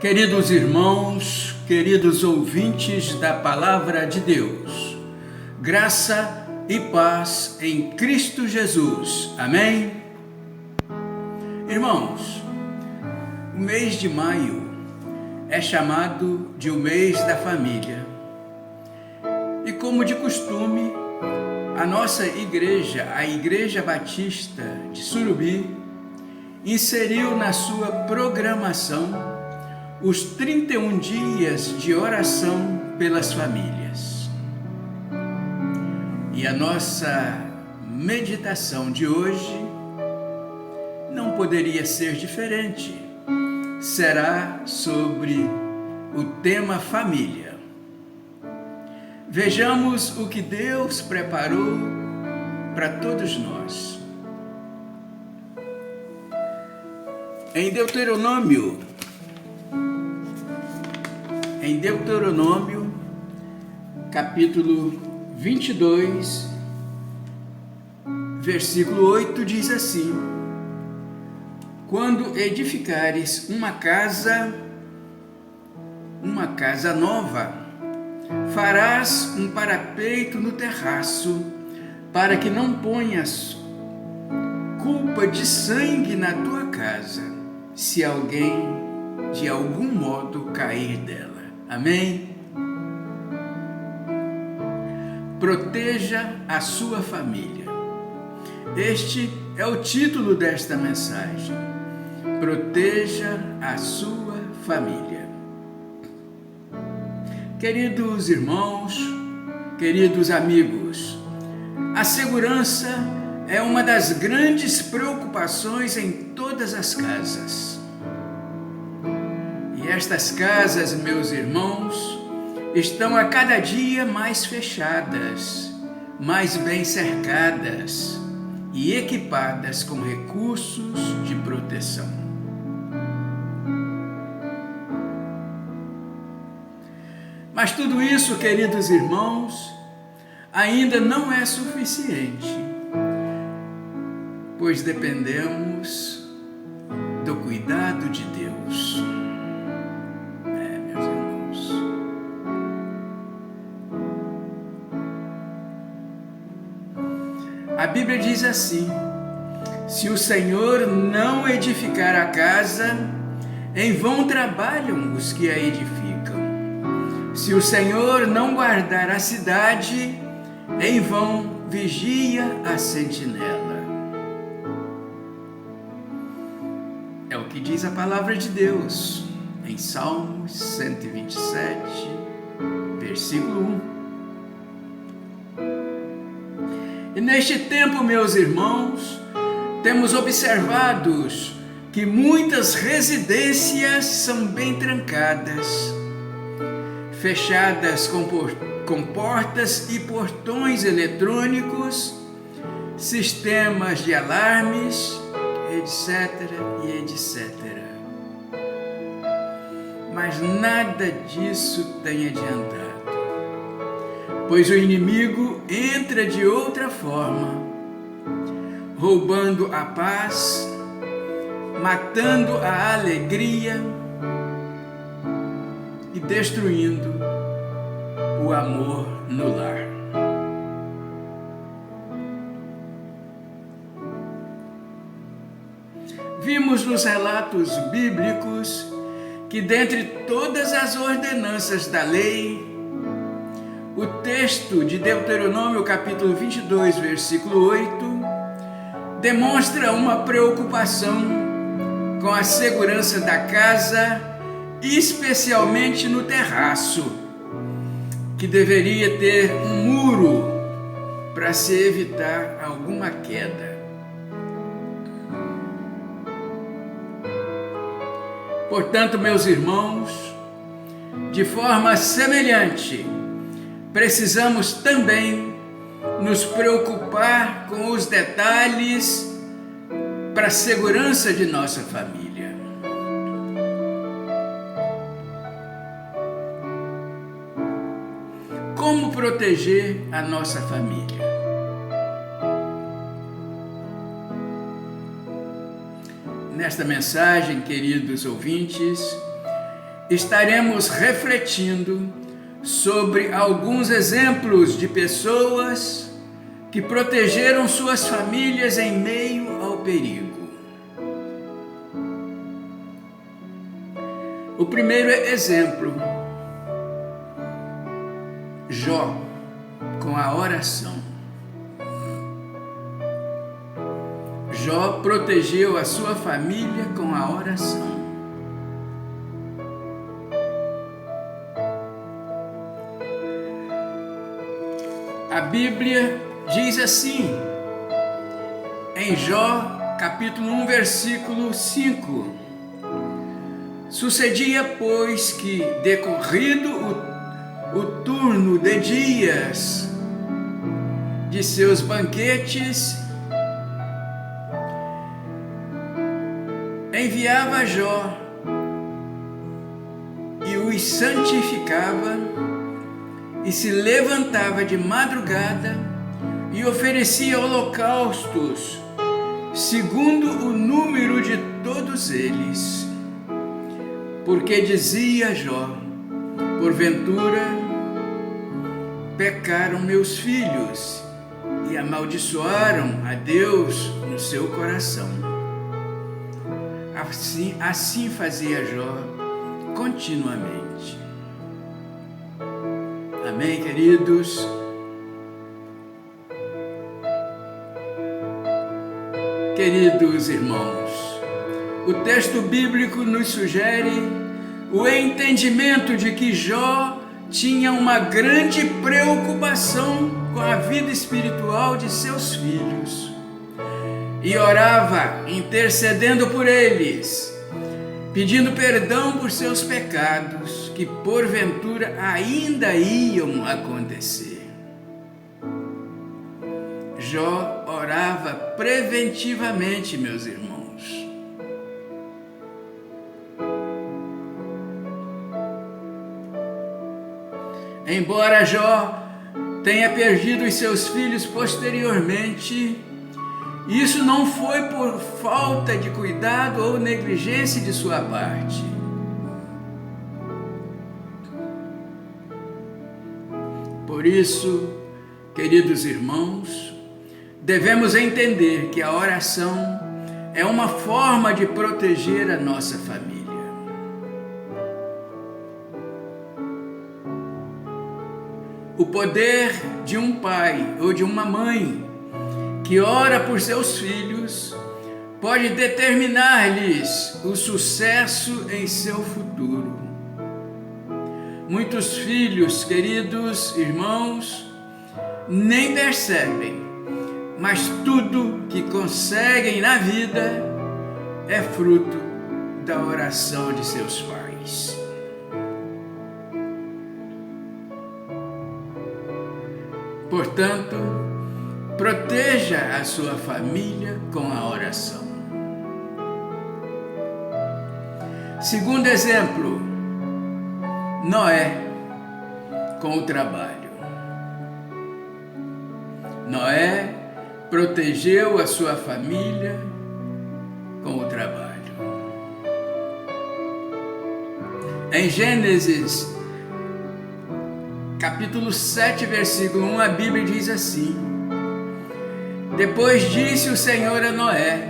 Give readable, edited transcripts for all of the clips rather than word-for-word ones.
Queridos irmãos, queridos ouvintes da Palavra de Deus, graça e paz em Cristo Jesus. Amém? Irmãos, o mês de maio é chamado de o mês da família. E como de costume, a nossa igreja, a Igreja Batista de Surubi, inseriu na sua programação os 31 dias de oração pelas famílias. E a nossa meditação de hoje não poderia ser diferente. Será sobre o tema família. Vejamos o que Deus preparou para todos nós. Em Deuteronômio, capítulo 22, versículo 8, diz assim: quando edificares uma casa nova, farás um parapeito no terraço, para que não ponhas culpa de sangue na tua casa, se alguém de algum modo cair dela. Amém? Proteja a sua família. Este é o título desta mensagem. Proteja a sua família. Queridos irmãos, queridos amigos, a segurança é uma das grandes preocupações em todas as casas. E estas casas, meus irmãos, estão a cada dia mais fechadas, mais bem cercadas e equipadas com recursos de proteção. Mas tudo isso, queridos irmãos, ainda não é suficiente, pois dependemos do cuidado de Deus. Meus irmãos. A Bíblia diz assim: se o Senhor não edificar a casa, em vão trabalham os que a edificam. Se o Senhor não guardar a cidade, em vão vigia a sentinela. É o que diz a palavra de Deus em Salmos 127, versículo 1. E neste tempo, meus irmãos, temos observado que muitas residências são bem trancadas, fechadas com portas e portões eletrônicos, sistemas de alarmes, etc. e etc. Mas nada disso tem adiantado, pois o inimigo entra de outra forma, roubando a paz, matando a alegria e destruindo o amor no lar. Vimos nos relatos bíblicos que dentre todas as ordenanças da lei, o texto de Deuteronômio capítulo 22, versículo 8, demonstra uma preocupação com a segurança da casa, especialmente no terraço, que deveria ter um muro para se evitar alguma queda. Portanto, meus irmãos, de forma semelhante, precisamos também nos preocupar com os detalhes para a segurança de nossa família. Como proteger a nossa família? Nesta mensagem, queridos ouvintes, estaremos refletindo sobre alguns exemplos de pessoas que protegeram suas famílias em meio ao perigo. O primeiro exemplo, Jó, com a oração. Jó protegeu a sua família com a oração. A Bíblia diz assim, em Jó, capítulo 1, versículo 5: Sucedia, pois, que, decorrido o turno de dias de seus banquetes, enviava Jó e os santificava, e se levantava de madrugada e oferecia holocaustos, segundo o número de todos eles. Porque dizia Jó: porventura pecaram meus filhos e amaldiçoaram a Deus no seu coração. Assim fazia Jó continuamente. Amém, queridos? Queridos irmãos, o texto bíblico nos sugere o entendimento de que Jó tinha uma grande preocupação com a vida espiritual de seus filhos e orava intercedendo por eles, pedindo perdão por seus pecados que porventura ainda iam acontecer. Jó orava preventivamente, meus irmãos. Embora Jó tenha perdido os seus filhos posteriormente, isso não foi por falta de cuidado ou negligência de sua parte. Por isso, queridos irmãos, devemos entender que a oração é uma forma de proteger a nossa família. O poder de um pai ou de uma mãe que ora por seus filhos pode determinar-lhes o sucesso em seu futuro. Muitos filhos, queridos irmãos, nem percebem, mas tudo que conseguem na vida é fruto da oração de seus pais. Portanto, proteja a sua família com a oração. Segundo exemplo, Noé com o trabalho. Noé protegeu a sua família com o trabalho. Em Gênesis, capítulo 7, versículo 1, a Bíblia diz assim: Depois disse o Senhor a Noé: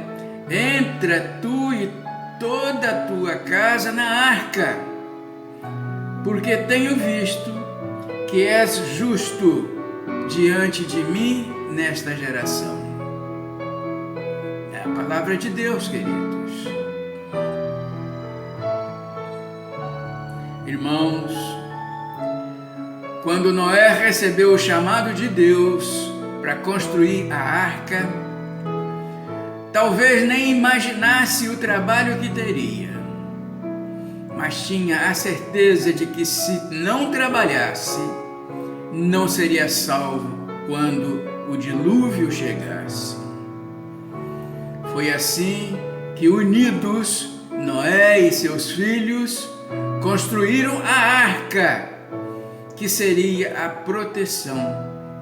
Entra tu e toda a tua casa na arca, porque tenho visto que és justo diante de mim nesta geração. É a palavra de Deus, queridos. Irmãos, quando Noé recebeu o chamado de Deus para construir a arca, talvez nem imaginasse o trabalho que teria, mas tinha a certeza de que se não trabalhasse, não seria salvo quando o dilúvio chegasse. Foi assim que, unidos, Noé e seus filhos construíram a arca, que seria a proteção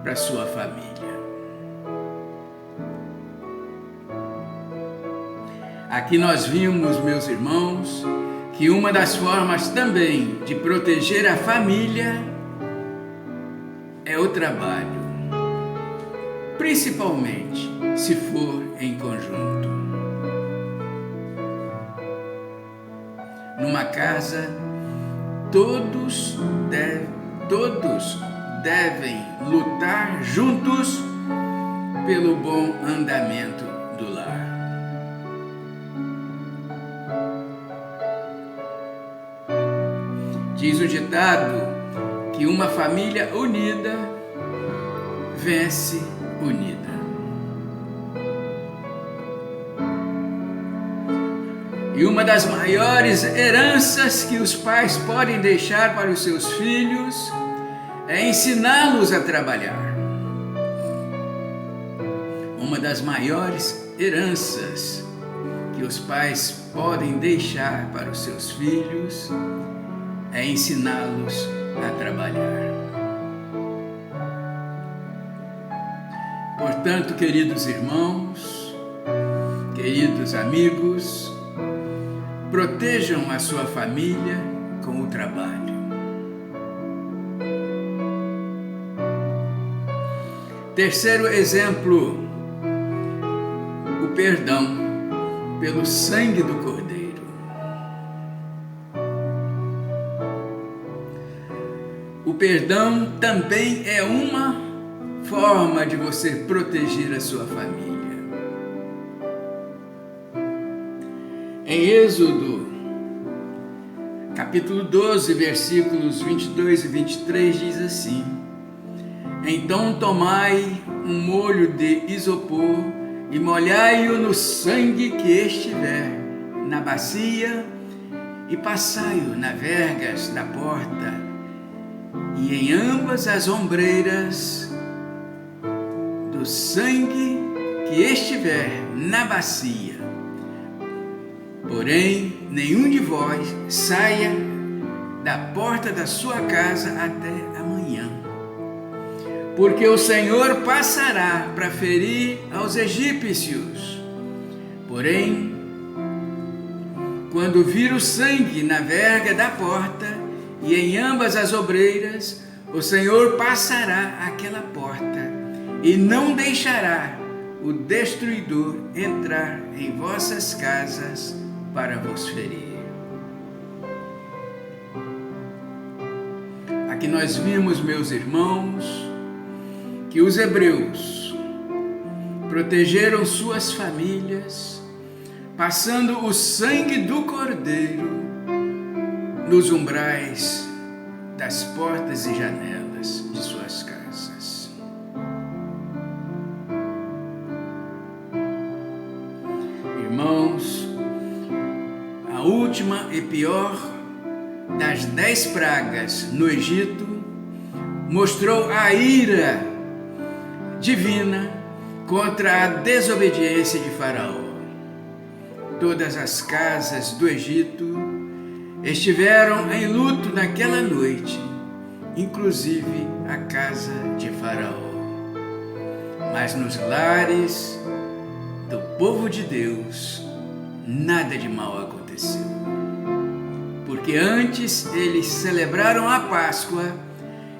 para sua família. Aqui nós vimos, meus irmãos, que uma das formas também de proteger a família é o trabalho, principalmente se for em conjunto. Numa casa, todos devem lutar juntos pelo bom andamento do lar. Diz o ditado que uma família unida vence unida. E uma das maiores heranças que os pais podem deixar para os seus filhos é ensiná-los a trabalhar. Uma das maiores heranças que os pais podem deixar para os seus filhos é ensiná-los a trabalhar. Portanto, queridos irmãos, queridos amigos, protejam a sua família com o trabalho. Terceiro exemplo, o perdão pelo sangue do Cordeiro. O perdão também é uma forma de você proteger a sua família. Em Êxodo, capítulo 12, versículos 22 e 23, diz assim: Então tomai um molho de isopor e molhai-o no sangue que estiver na bacia e passai-o nas vergas da porta e em ambas as ombreiras do sangue que estiver na bacia. Porém, nenhum de vós saia da porta da sua casa até amanhã, porque o Senhor passará para ferir aos egípcios. Porém, quando vir o sangue na verga da porta e em ambas as obreiras, o Senhor passará aquela porta e não deixará o destruidor entrar em vossas casas para vos ferir. Aqui nós vimos, meus irmãos, que os hebreus protegeram suas famílias, passando o sangue do Cordeiro nos umbrais das portas e janelas de suas casas. Irmãos, a última e pior das 10 pragas no Egito mostrou a ira divina contra a desobediência de Faraó. Todas as casas do Egito estiveram em luto naquela noite, inclusive a casa de Faraó. Mas nos lares do povo de Deus, nada de mal aconteceu. Porque antes eles celebraram a Páscoa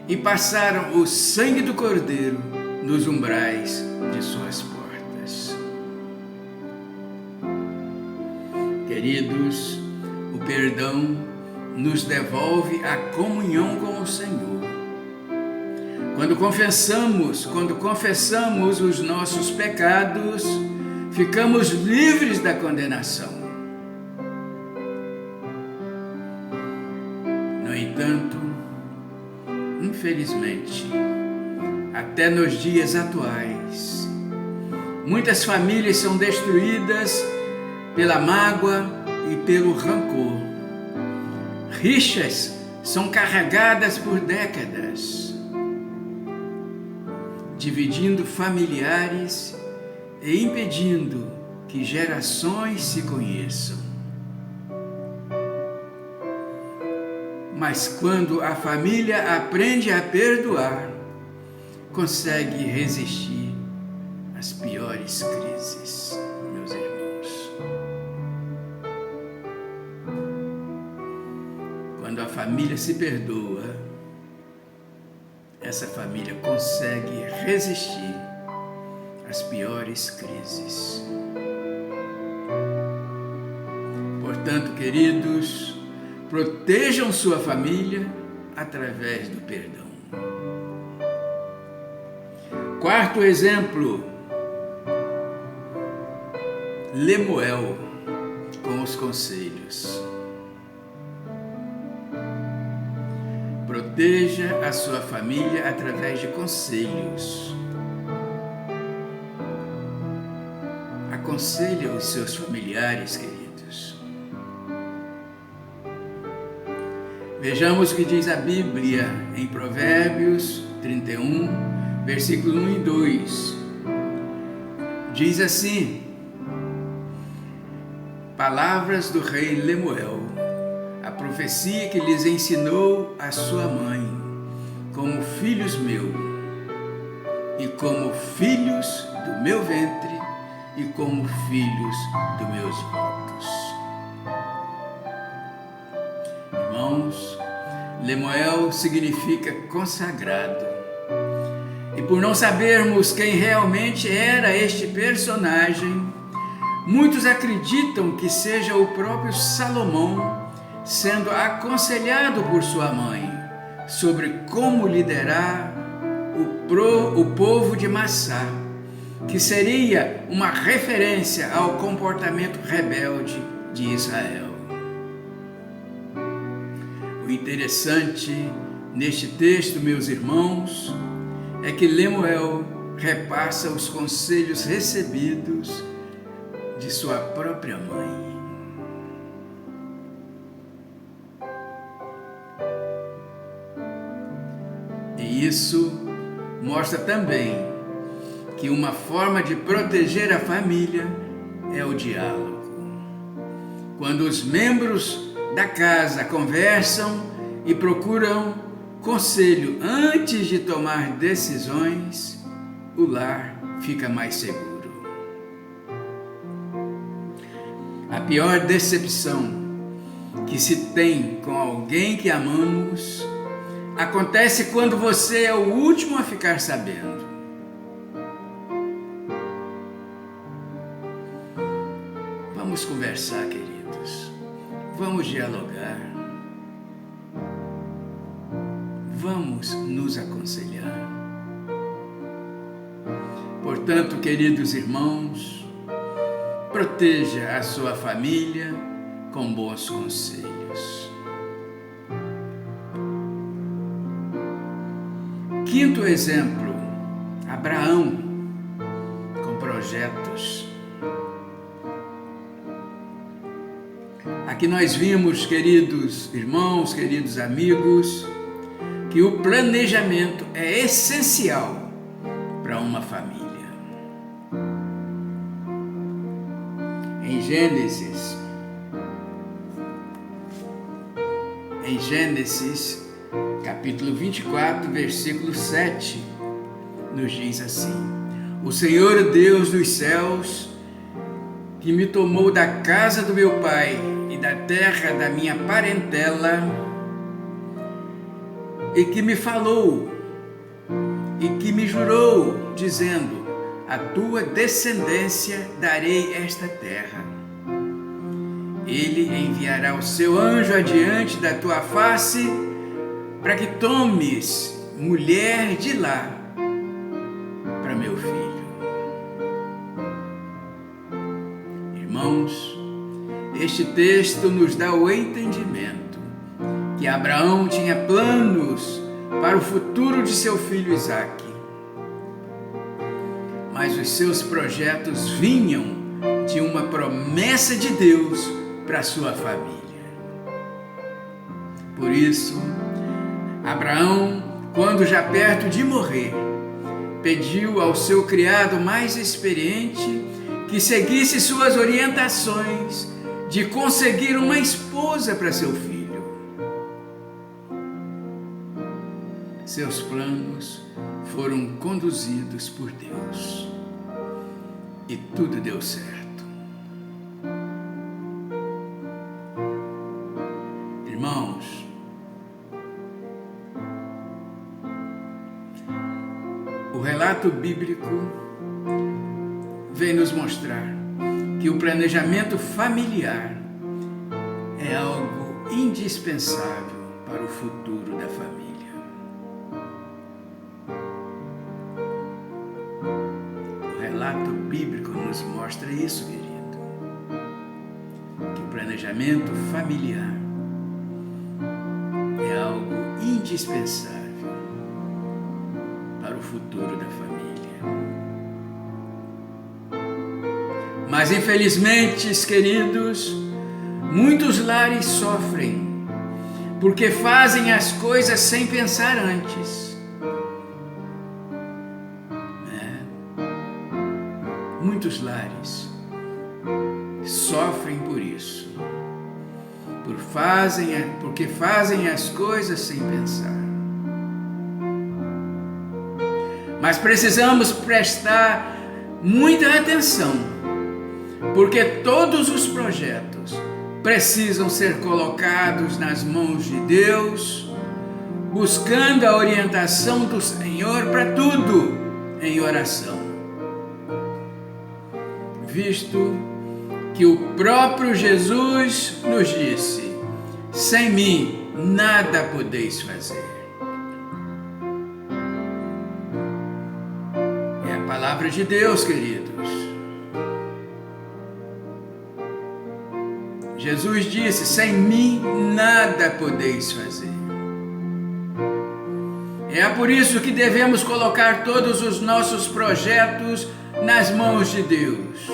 e passaram o sangue do Cordeiro nos umbrais de suas portas. Queridos, o perdão nos devolve a comunhão com o Senhor. Quando confessamos os nossos pecados, ficamos livres da condenação. No entanto, infelizmente, até nos dias atuais, muitas famílias são destruídas pela mágoa e pelo rancor. Rixas são carregadas por décadas, dividindo familiares e impedindo que gerações se conheçam. Mas quando a família aprende a perdoar, consegue resistir às piores crises, meus irmãos. quando a família se perdoa, essa família consegue resistir às piores crises. Portanto, queridos, protejam sua família através do perdão. Quarto exemplo, Lemuel com os conselhos. Proteja a sua família através de conselhos. Aconselhe os seus familiares, queridos. Vejamos o que diz a Bíblia em Provérbios 31, versículos 1 e 2. Diz assim: palavras do rei Lemuel, a profecia que lhes ensinou a sua mãe, como filhos meus, e como filhos do meu ventre, e como filhos dos meus votos. Irmãos, Lemuel significa consagrado. E por não sabermos quem realmente era este personagem, muitos acreditam que seja o próprio Salomão sendo aconselhado por sua mãe sobre como liderar o povo de Massá, que seria uma referência ao comportamento rebelde de Israel. O interessante neste texto, meus irmãos, é que Lemuel repassa os conselhos recebidos de sua própria mãe. E isso mostra também que uma forma de proteger a família é o diálogo. Quando os membros da casa conversam e procuram conselho antes de tomar decisões, o lar fica mais seguro. A pior decepção que se tem com alguém que amamos acontece quando você é o último a ficar sabendo. Vamos conversar, queridos. Vamos dialogar. Vamos nos aconselhar. Portanto, queridos irmãos, proteja a sua família com bons conselhos. Quinto exemplo, Abraão com projetos. Aqui nós vimos, queridos irmãos, queridos amigos, que o planejamento é essencial para uma família. Em Gênesis, capítulo 24, versículo 7, nos diz assim: o Senhor Deus dos céus, que me tomou da casa do meu pai e da terra da minha parentela, e que me falou, e que me jurou, dizendo: a tua descendência darei esta terra. Ele enviará o seu anjo adiante da tua face, para que tomes mulher de lá para meu filho. Irmãos, este texto nos dá o entendimento que Abraão tinha planos para o futuro de seu filho Isaque, mas os seus projetos vinham de uma promessa de Deus para sua família. Por isso, Abraão, quando já perto de morrer, pediu ao seu criado mais experiente que seguisse suas orientações de conseguir uma esposa para seu filho. Seus planos foram conduzidos por Deus e tudo deu certo. Irmãos, relato bíblico vem nos mostrar que o planejamento familiar é algo indispensável para o futuro da família. O relato bíblico nos mostra isso, querido. Que o planejamento familiar é algo indispensável para o futuro da família. Mas infelizmente, queridos, muitos lares sofrem porque fazem as coisas sem pensar antes. Muitos lares sofrem por isso, porque fazem as coisas sem pensar. Mas precisamos prestar muita atenção, porque todos os projetos precisam ser colocados nas mãos de Deus, buscando a orientação do Senhor para tudo em oração. Visto que o próprio Jesus nos disse: sem mim nada podeis fazer. É a palavra de Deus, queridos. Jesus disse: sem mim nada podeis fazer. É por isso que devemos colocar todos os nossos projetos nas mãos de Deus.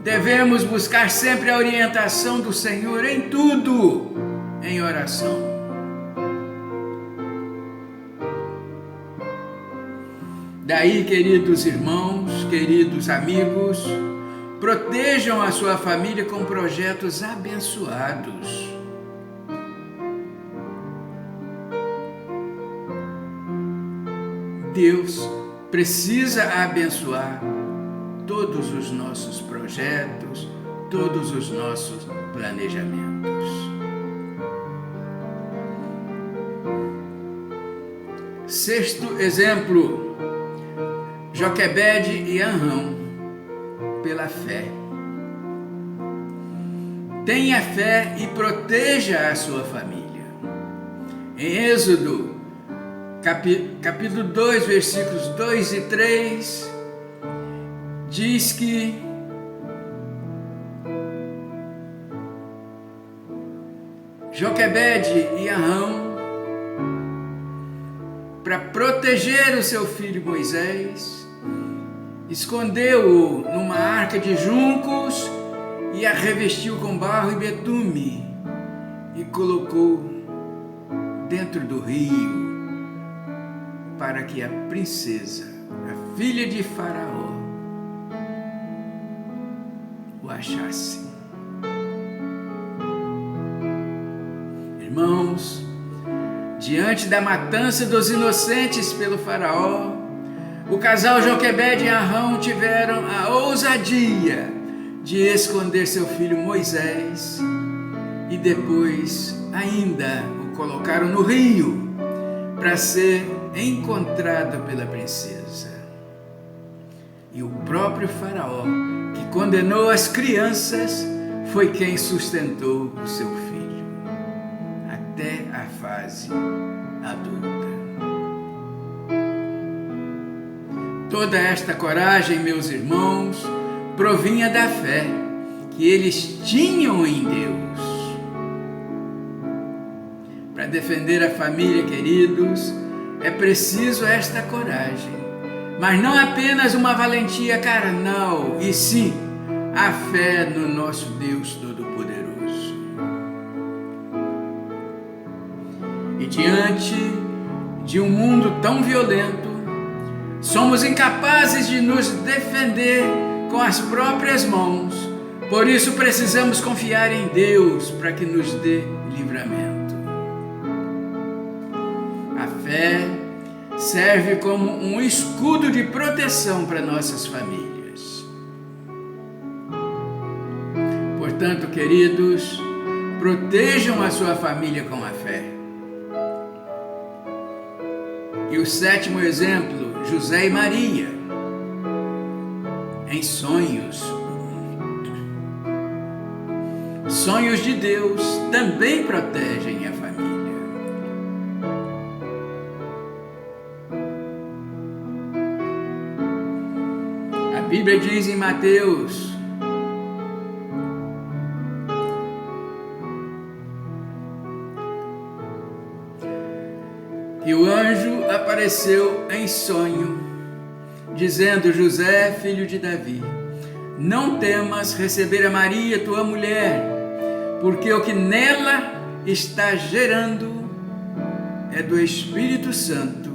Devemos buscar sempre a orientação do Senhor em tudo, em oração. Daí, queridos irmãos, queridos amigos, protejam a sua família com projetos abençoados. Deus precisa abençoar todos os nossos projetos, todos os nossos planejamentos. Sexto exemplo, Joquebede e Anrão, pela fé. Tenha fé e proteja a sua família. Em Êxodo, capítulo 2, versículos 2 e 3, diz que Joquebede e Anrão, para proteger o seu filho Moisés, escondeu-o numa arca de juncos e a revestiu com barro e betume e colocou dentro do rio para que a princesa, a filha de Faraó, o achasse. Irmãos, diante da matança dos inocentes pelo Faraó, o casal Joquebede e Anrão tiveram a ousadia de esconder seu filho Moisés e depois ainda o colocaram no rio para ser encontrado pela princesa. E o próprio Faraó, que condenou as crianças, foi quem sustentou o seu filho até a fase adulta. Toda esta coragem, meus irmãos, provinha da fé que eles tinham em Deus. Para defender a família, queridos, é preciso esta coragem, mas não apenas uma valentia carnal, e sim a fé no nosso Deus Todo-Poderoso. E diante de um mundo tão violento, somos incapazes de nos defender com as próprias mãos. Por isso precisamos confiar em Deus para que nos dê livramento. A fé serve como um escudo de proteção para nossas famílias. Portanto, queridos, protejam a sua família com a fé. E o sétimo exemplo, José e Maria em sonhos. Sonhos de Deus também protegem a família. A Bíblia diz em Mateus que o anjo apareceu em sonho, dizendo: José, filho de Davi, não temas receber a Maria, tua mulher, porque o que nela está gerando é do Espírito Santo.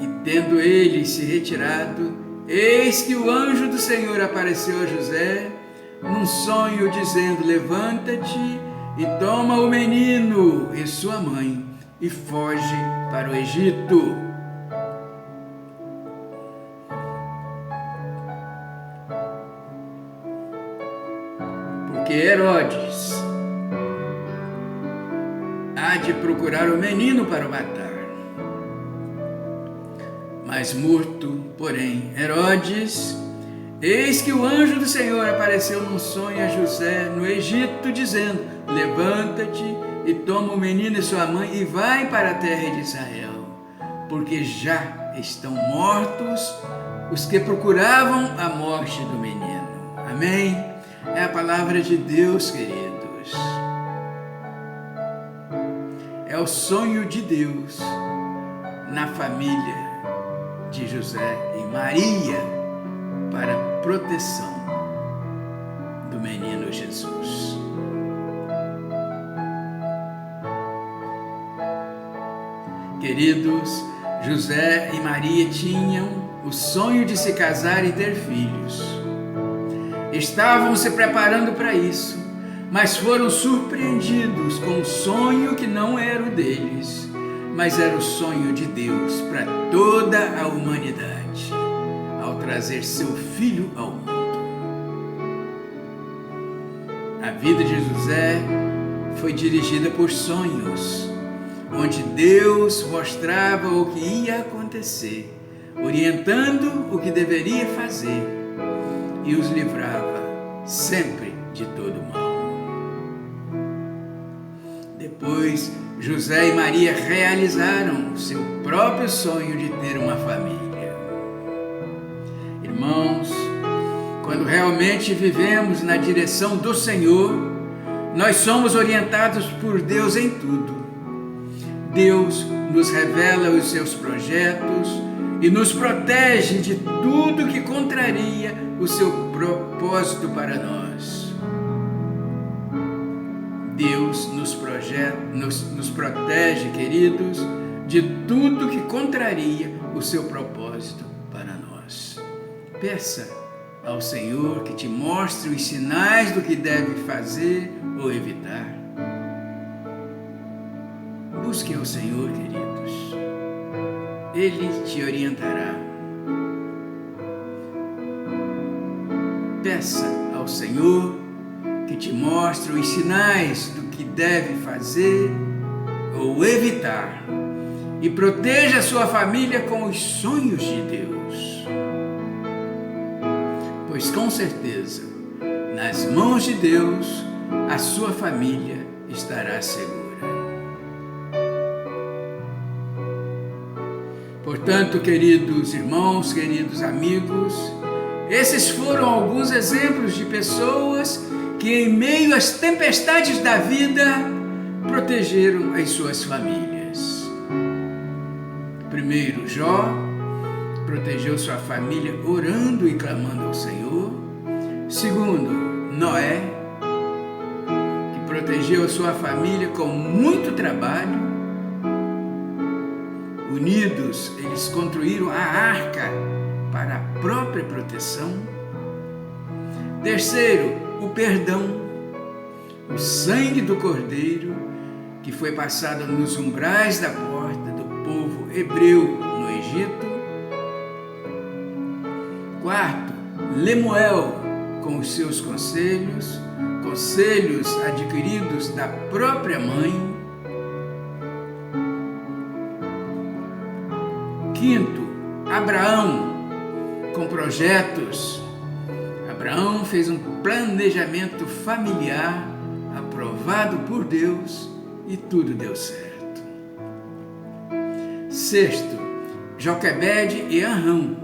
E tendo ele se retirado, eis que o anjo do Senhor apareceu a José num sonho, dizendo: levanta-te e toma o menino e sua mãe e foge para o Egito. Porque Herodes há de procurar o menino para o matar. Mas morto, porém, Herodes, eis que o anjo do Senhor apareceu num sonho a José no Egito, dizendo: levanta-te e toma o menino e sua mãe e vai para a terra de Israel, porque já estão mortos os que procuravam a morte do menino. Amém? É a palavra de Deus, queridos. É o sonho de Deus na família de José e Maria para a proteção do menino Jesus. Queridos, José e Maria tinham o sonho de se casar e ter filhos. Estavam se preparando para isso, mas foram surpreendidos com um sonho que não era o deles, mas era o sonho de Deus para toda a humanidade, ao trazer seu filho ao mundo. A vida de José foi dirigida por sonhos, onde Deus mostrava o que ia acontecer, orientando o que deveria fazer, e os livrava sempre de todo mal. Depois, José e Maria realizaram seu próprio sonho de ter uma família. Irmãos, quando realmente vivemos na direção do Senhor, nós somos orientados por Deus em tudo. Deus nos revela os seus projetos e nos protege de tudo que contraria o seu propósito para nós. Deus nos protege, queridos, de tudo que contraria o seu propósito para nós. Peça ao Senhor que te mostre os sinais do que deve fazer ou evitar. Busque ao Senhor, queridos. Ele te orientará. Peça ao Senhor que te mostre os sinais do que deve fazer ou evitar e proteja a sua família com os sonhos de Deus. Pois com certeza, nas mãos de Deus, a sua família estará segura. Portanto, queridos irmãos, queridos amigos, esses foram alguns exemplos de pessoas que, em meio às tempestades da vida, protegeram as suas famílias. Primeiro, Jó protegeu sua família orando e clamando ao Senhor. Segundo, Noé, que protegeu a sua família com muito trabalho. Unidos, eles construíram a arca para a própria proteção. Terceiro, o perdão, o sangue do Cordeiro, que foi passado nos umbrais da porta do povo hebreu no Egito. Quarto, Lemuel, com os seus conselhos adquiridos da própria mãe. quinto, Abraão, com projetos. Abraão fez um planejamento familiar aprovado por Deus e tudo deu certo. Sexto, Joquebede e Arão,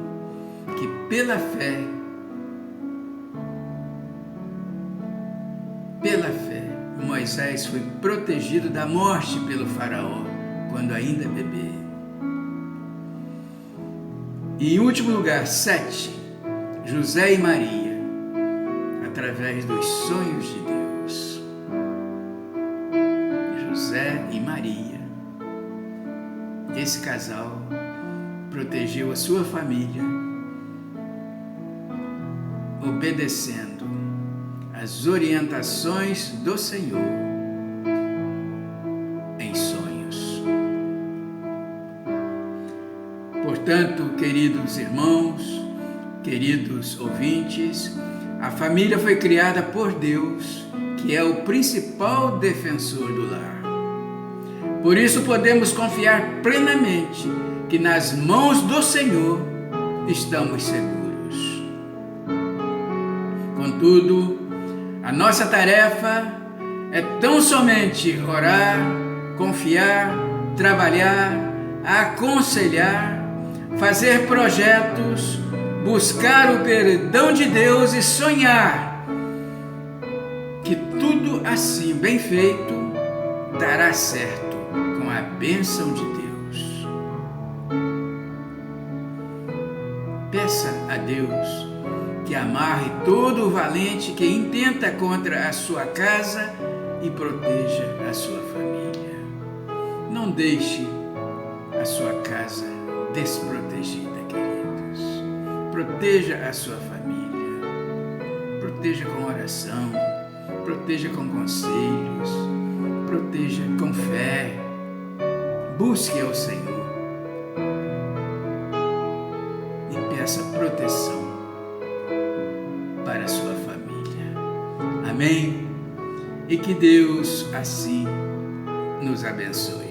que pela fé, Moisés foi protegido da morte pelo faraó, quando ainda bebê. E em último lugar, 7, José e Maria, através dos sonhos de Deus. José e Maria, esse casal protegeu a sua família, obedecendo as orientações do Senhor em sonhos. Portanto, queridos irmãos, queridos ouvintes, a família foi criada por Deus, que é o principal defensor do lar. Por isso podemos confiar plenamente que nas mãos do Senhor estamos seguros. Contudo, a nossa tarefa é tão somente orar, confiar, trabalhar, aconselhar, fazer projetos, buscar o perdão de Deus e sonhar que tudo assim bem feito dará certo com a bênção de Deus. Peça a Deus que amarre todo o valente que intenta contra a sua casa e proteja a sua família. Não deixe a sua casa desprotegida, queridos. Proteja a sua família. Proteja com oração, proteja com conselhos, proteja com fé. Busque ao Senhor e peça proteção para a sua família. Amém? E que Deus assim nos abençoe.